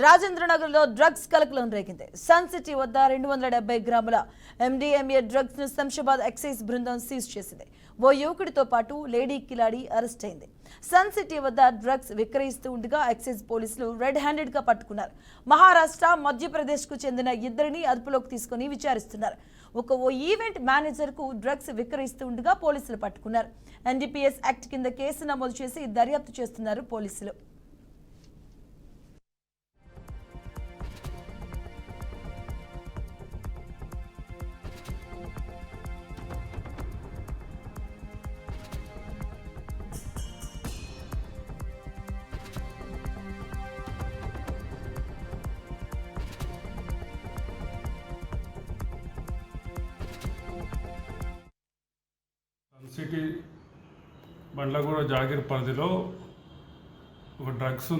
రాజేంద్రనగర్లో drugs కలకలం రేగింది. Sun city వద్ద 270 గ్రాముల MDMA డ్రగ్స్ ను శంషాబాద్ ఎక్సైజ్ బృందం సీజ్ చేసింది. ఓ యువకుడితో పాటు లేడీ కిలాడి అరెస్ట్ అయింది. సన్ సిటీ వద్ద డ్రగ్స్ విక్రయిస్తూ ఉండగా ఎక్సైజ్ పోలీసులు రెడ్ హ్యాండెడ్ గా పట్టుకున్నారు. మహారాష్ట్ర, మధ్యప్రదేశ్ కు చెందిన ఇద్దరిని అదుపులోకి తీసుకుని విచారిస్తున్నారు. ఓ ఈవెంట్ మేనేజర్ కు డ్రగ్స్ విక్రయిస్తూ ఉండగా పోలీసులు పట్టుకున్నారు. NDPS యాక్ట్ కింద కేసు నమోదు చేసి దర్యాప్తు చేస్తున్నారు పోలీసులు. సిటీ బండ్లగూడ జాగీర్ పరిధిలో ఒక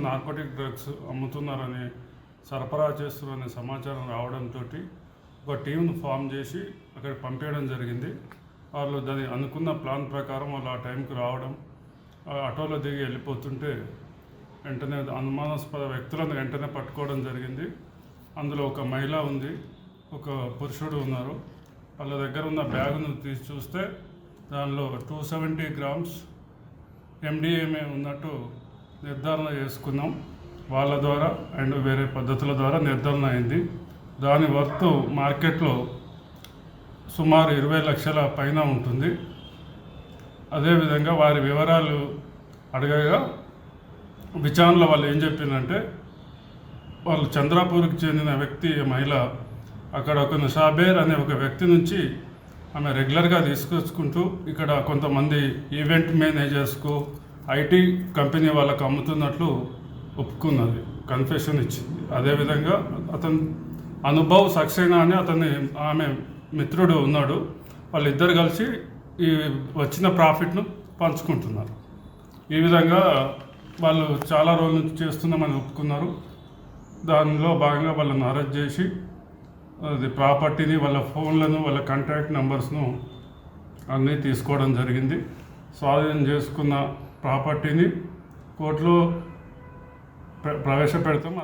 నార్కోటిక్ డ్రగ్స్ అమ్ముతున్నారని, సరఫరా చేస్తున్నారనే సమాచారం రావడంతో ఒక టీంను ఫామ్ చేసి అక్కడికి పంపించడం జరిగింది. వాళ్ళు దాన్ని అనుకున్న ప్లాన్ ప్రకారం వాళ్ళు ఆ టైంకి రావడం, ఆటోలో దిగి వెళ్ళిపోతుంటే వెంటనే అనుమానాస్పద వ్యక్తులను వెంటనే పట్టుకోవడం జరిగింది. అందులో ఒక మహిళ ఉంది, ఒక పురుషుడు ఉన్నారు. వాళ్ళ దగ్గర ఉన్న బ్యాగును తీసి చూస్తే దానిలో 270 గ్రామ్స్ MDMA ఉన్నట్టు నిర్ధారణ చేసుకున్నాం. వాళ్ళ ద్వారా అండ్ వేరే పద్ధతుల ద్వారా నిర్ధారణ అయింది. దాని వర్త్ మార్కెట్లో సుమారు 20 లక్షల పైన ఉంటుంది. అదేవిధంగా వారి వివరాలు అడగగా విచారణలో వాళ్ళు ఏం చెప్పిందంటే, వాళ్ళు చంద్రాపూర్కి చెందిన వ్యక్తి మహిళ అక్కడ ఒక నిషాబేర్ అనే ఒక వ్యక్తి నుంచి ఆమె రెగ్యులర్గా తీసుకొచ్చుకుంటూ ఇక్కడ కొంతమంది ఈవెంట్ మేనేజర్స్కు, IT కంపెనీ వాళ్ళకు అమ్ముతున్నట్లు ఒప్పుకున్నది, కన్ఫెషన్ ఇచ్చింది. అదేవిధంగా అతను అనుభవ్ సక్సేనా అని ఆమె మిత్రుడు ఉన్నాడు. వాళ్ళిద్దరు కలిసి ఈ వచ్చిన ప్రాఫిట్ను పంచుకుంటున్నారు. ఈ విధంగా వాళ్ళు చాలా రోజుల నుంచి చేస్తున్నామని ఒప్పుకున్నారు. దానిలో భాగంగా వాళ్ళని అరెస్ట్ చేసి అది ప్రాపర్టీని, వాళ్ళ ఫోన్లను, వాళ్ళ కాంటాక్ట్ నెంబర్స్ను అన్నీ తీసుకోవడం జరిగింది. స్వాధీనం చేసుకున్న ప్రాపర్టీని కోర్టులో ప్రవేశపెడతాం.